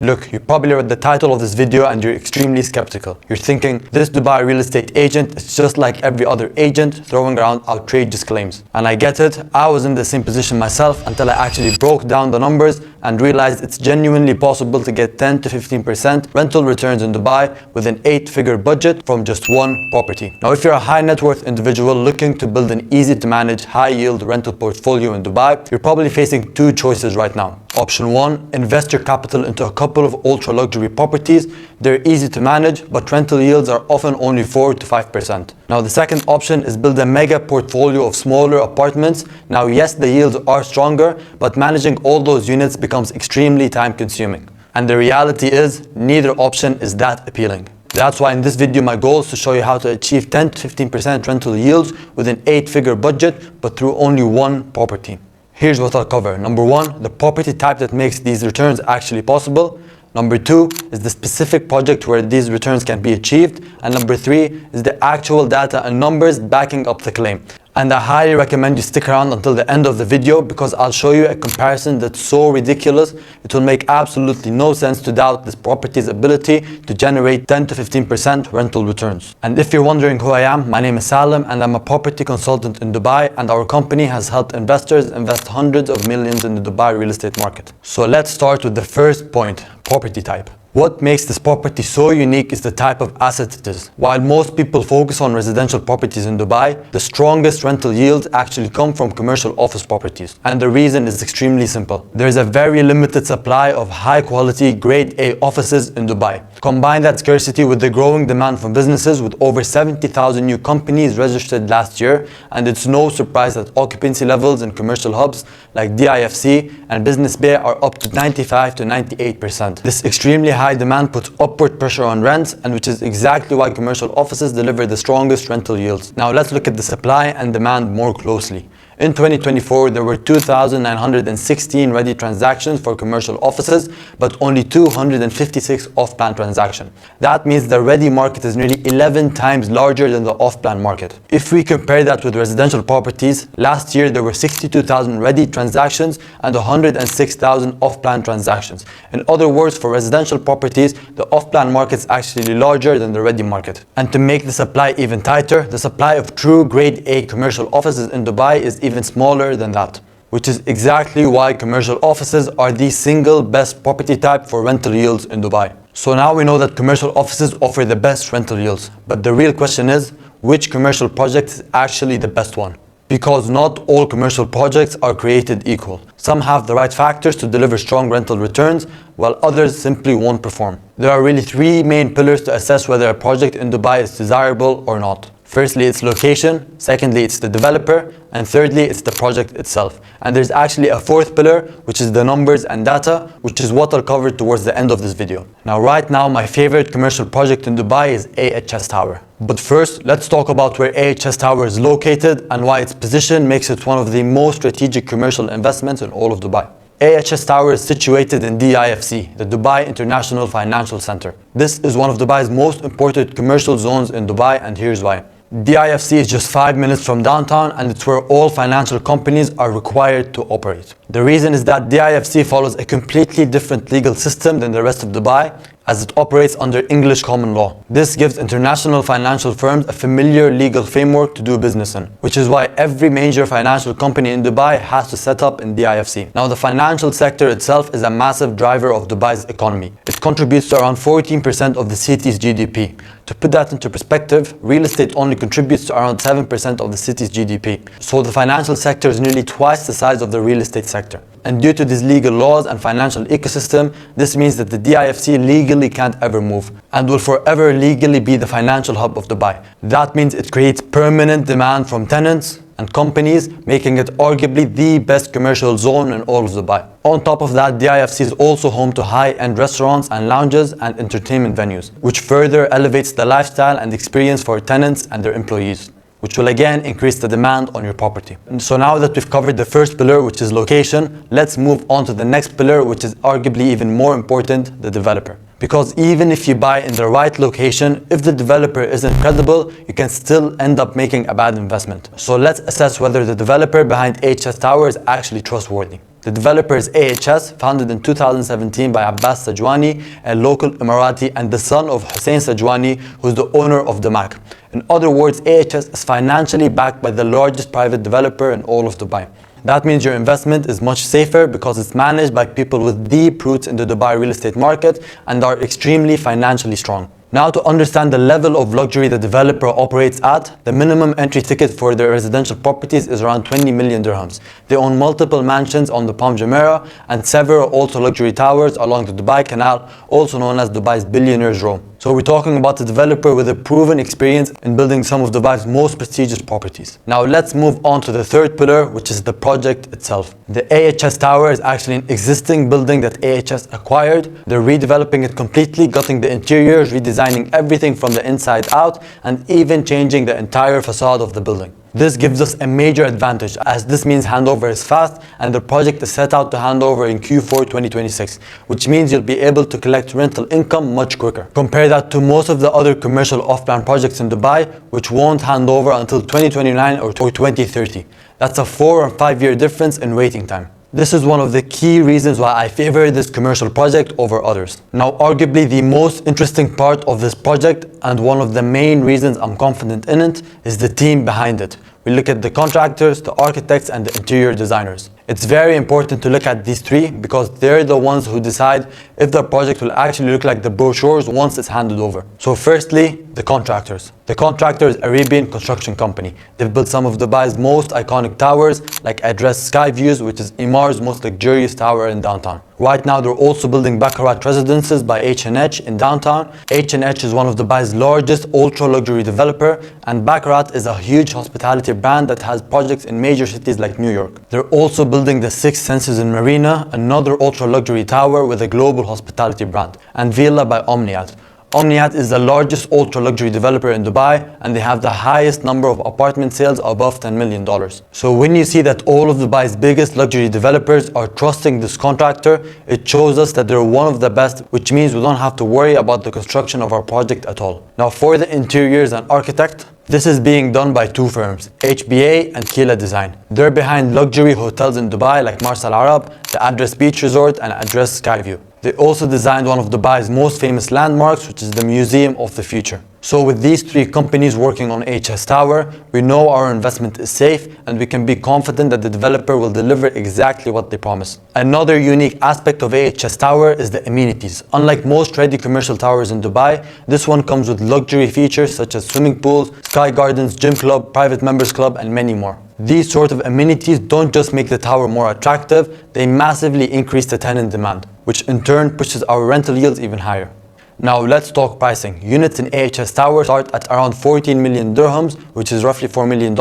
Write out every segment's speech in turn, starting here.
Look, you probably read the title of this video and you're extremely skeptical. You're thinking, this Dubai real estate agent is just like every other agent throwing around outrageous claims. And I get it, I was in the same position myself until I actually broke down the numbers and realized it's genuinely possible to get 10 to 15% rental returns in Dubai with an 8-figure budget from just one property. Now, if you're a high net worth individual looking to build an easy to manage high yield rental portfolio in Dubai, you're probably facing two choices right now. Option 1, invest your capital into a couple of ultra luxury properties. They're easy to manage, but rental yields are often only 4 to 5%. Now, the second option is build a mega portfolio of smaller apartments. Now, yes, the yields are stronger, but managing all those units becomes extremely time consuming. And the reality is, neither option is that appealing. That's why in this video, my goal is to show you how to achieve 10 to 15% rental yields with an 8-figure budget, but through only one property. Here's what I'll cover. Number 1, the property type that makes these returns actually possible. Number 2 is the specific project where these returns can be achieved. And number 3 is the actual data and numbers backing up the claim. And I highly recommend you stick around until the end of the video because I'll show you a comparison that's so ridiculous, it will make absolutely no sense to doubt this property's ability to generate 10 to 15% rental returns. And if you're wondering who I am, my name is Salim and I'm a property consultant in Dubai, and our company has helped investors invest hundreds of millions in the Dubai real estate market. So let's start with the first point, property type. What makes this property so unique is the type of asset it is. While most people focus on residential properties in Dubai, the strongest rental yields actually come from commercial office properties. And the reason is extremely simple. There is a very limited supply of high quality grade A offices in Dubai. Combine that scarcity with the growing demand from businesses with over 70,000 new companies registered last year, and it's no surprise that occupancy levels in commercial hubs like DIFC and Business Bay are up to 95 to 98%. This extremely high demand puts upward pressure on rents, and which is exactly why commercial offices deliver the strongest rental yields. Now let's look at the supply and demand more closely. In 2024, there were 2,916 ready transactions for commercial offices, but only 256 off-plan transactions. That means the ready market is nearly 11 times larger than the off-plan market. If we compare that with residential properties, last year there were 62,000 ready transactions and 106,000 off-plan transactions. In other words, for residential properties, the off-plan market is actually larger than the ready market. And to make the supply even tighter, the supply of true grade A commercial offices in Dubai is even smaller than that, which is exactly why commercial offices are the single best property type for rental yields in Dubai. So now we know that commercial offices offer the best rental yields, but the real question is, which commercial project is actually the best one? Because not all commercial projects are created equal. Some have the right factors to deliver strong rental returns, while others simply won't perform. There are really three main pillars to assess whether a project in Dubai is desirable or not. Firstly, it's location. Secondly, it's the developer. And thirdly, it's the project itself. And there's actually a fourth pillar, which is the numbers and data, which is what I'll cover towards the end of this video. Now, right now, my favorite commercial project in Dubai is AHS Tower. But first, let's talk about where AHS Tower is located and why its position makes it one of the most strategic commercial investments in all of Dubai. AHS Tower is situated in DIFC, the Dubai International Financial Center. This is one of Dubai's most important commercial zones in Dubai, and here's why. DIFC is just 5 minutes from downtown, and it's where all financial companies are required to operate. The reason is that DIFC follows a completely different legal system than the rest of Dubai, as it operates under English common law. This gives international financial firms a familiar legal framework to do business in, which is why every major financial company in Dubai has to set up in DIFC. Now, the financial sector itself is a massive driver of Dubai's economy. It contributes to around 14% of the city's GDP. To put that into perspective, real estate only contributes to around 7% of the city's GDP. So the financial sector is nearly twice the size of the real estate sector. And due to these legal laws and financial ecosystem, this means that the DIFC legally can't ever move and will forever legally be the financial hub of Dubai. That means it creates permanent demand from tenants and companies, making it arguably the best commercial zone in all of Dubai. On top of that, DIFC is also home to high-end restaurants and lounges and entertainment venues, which further elevates the lifestyle and experience for tenants and their employees, which will again increase the demand on your property. And so now that we've covered the first pillar, which is location, let's move on to the next pillar, which is arguably even more important, the developer. Because even if you buy in the right location, if the developer isn't credible, you can still end up making a bad investment. So let's assess whether the developer behind AHS Tower is actually trustworthy. The developer is AHS, founded in 2017 by Abbas Sajwani, a local Emirati and the son of Hussein Sajwani, who is the owner of the MAC. In other words, AHS is financially backed by the largest private developer in all of Dubai. That means your investment is much safer because it's managed by people with deep roots in the Dubai real estate market and are extremely financially strong. Now, to understand the level of luxury the developer operates at, the minimum entry ticket for their residential properties is around 20 million dirhams. They own multiple mansions on the Palm Jumeirah and several also luxury towers along the Dubai Canal, also known as Dubai's Billionaires Row. So we're talking about a developer with a proven experience in building some of Dubai's most prestigious properties. Now let's move on to the third pillar, which is the project itself. The AHS Tower is actually an existing building that AHS acquired. They're redeveloping it completely, gutting the interiors, redesigning everything from the inside out, and even changing the entire facade of the building. This gives us a major advantage, as this means handover is fast and the project is set out to hand over in Q4 2026, which means you'll be able to collect rental income much quicker. Compare that to most of the other commercial off-plan projects in Dubai, which won't hand over until 2029 or 2030. That's a 4 or 5 year difference in waiting time. This is one of the key reasons why I favor this commercial project over others. Now, arguably the most interesting part of this project, and one of the main reasons I'm confident in it, is the team behind it. We look at the contractors, the architects, and the interior designers. It's very important to look at these three because they're the ones who decide if the project will actually look like the brochures once it's handed over. So firstly, the contractors. The contractor is Arabian Construction Company. They've built some of Dubai's most iconic towers like Address Sky Views, which is Emar's most luxurious tower in downtown. Right now, they're also building Baccarat residences by H&H in downtown. H&H is one of Dubai's largest ultra-luxury developer, and Baccarat is a huge hospitality brand that has projects in major cities like New York. They're also building the Six Senses in Marina, another ultra-luxury tower with a global hospitality brand, and Villa by Omniat. Omniat is the largest ultra-luxury developer in Dubai, and they have the highest number of apartment sales above $10 million. So when you see that all of Dubai's biggest luxury developers are trusting this contractor, it shows us that they're one of the best, which means we don't have to worry about the construction of our project at all. Now for the interiors and architect, this is being done by two firms, HBA and Kila Design. They're behind luxury hotels in Dubai like Mars Al Arab, the Address Beach Resort, and Address Skyview. They also designed one of Dubai's most famous landmarks, which is the Museum of the Future. So with these three companies working on AHS Tower, we know our investment is safe and we can be confident that the developer will deliver exactly what they promise. Another unique aspect of AHS Tower is the amenities. Unlike most ready commercial towers in Dubai, this one comes with luxury features such as swimming pools, sky gardens, gym club, private members club, and many more. These sort of amenities don't just make the tower more attractive, they massively increase the tenant demand, which in turn pushes our rental yields even higher. Now let's talk pricing. Units in AHS Tower start at around 14 million dirhams, which is roughly $4 million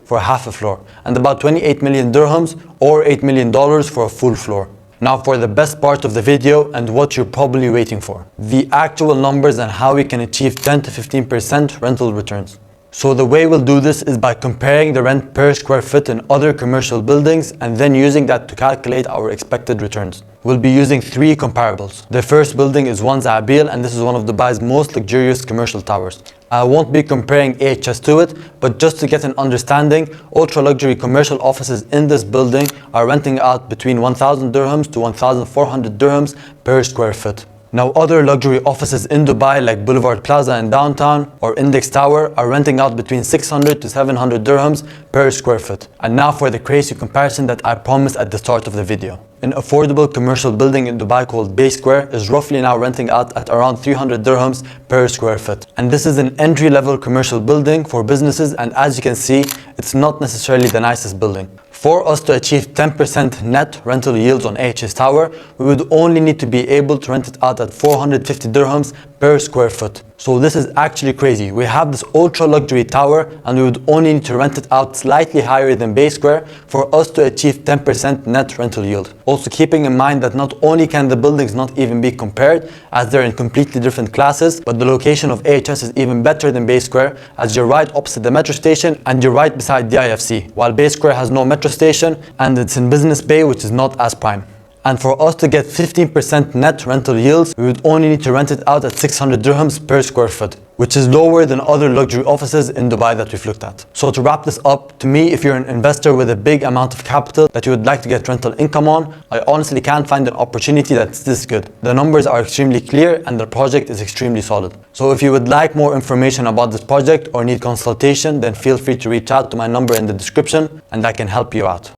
for half a floor, and about 28 million dirhams or $8 million for a full floor. Now for the best part of the video and what you're probably waiting for, the actual numbers and how we can achieve 10 to 15% rental returns. So the way we'll do this is by comparing the rent per square foot in other commercial buildings and then using that to calculate our expected returns. We'll be using three comparables. The first building is One Za'abil, and this is one of Dubai's most luxurious commercial towers. I won't be comparing AHS to it, but just to get an understanding, ultra-luxury commercial offices in this building are renting out between 1,000 dirhams to 1,400 dirhams per square foot. Now other luxury offices in Dubai like Boulevard Plaza in downtown or Index Tower are renting out between 600 to 700 dirhams per square foot. And now for the crazy comparison that I promised at the start of the video. An affordable commercial building in Dubai called Bay Square is roughly now renting out at around 300 dirhams per square foot. And this is an entry-level commercial building for businesses, and as you can see, it's not necessarily the nicest building. For us to achieve 10% net rental yields on AHS Tower, we would only need to be able to rent it out at 450 dirhams per square foot. So this is actually crazy. We have this ultra luxury tower and we would only need to rent it out slightly higher than Bay Square for us to achieve 10% net rental yield. Also keeping in mind that not only can the buildings not even be compared as they're in completely different classes, but the location of AHS is even better than Bay Square as you're right opposite the metro station and you're right beside DIFC, while Bay Square has no metro station and it's in Business Bay, which is not as prime. And for us to get 15% net rental yields, we would only need to rent it out at 600 dirhams per square foot, which is lower than other luxury offices in Dubai that we've looked at. So to wrap this up, to me, if you're an investor with a big amount of capital that you would like to get rental income on, I honestly can't find an opportunity that's this good. The numbers are extremely clear and the project is extremely solid. So if you would like more information about this project or need consultation, then feel free to reach out to my number in the description and I can help you out.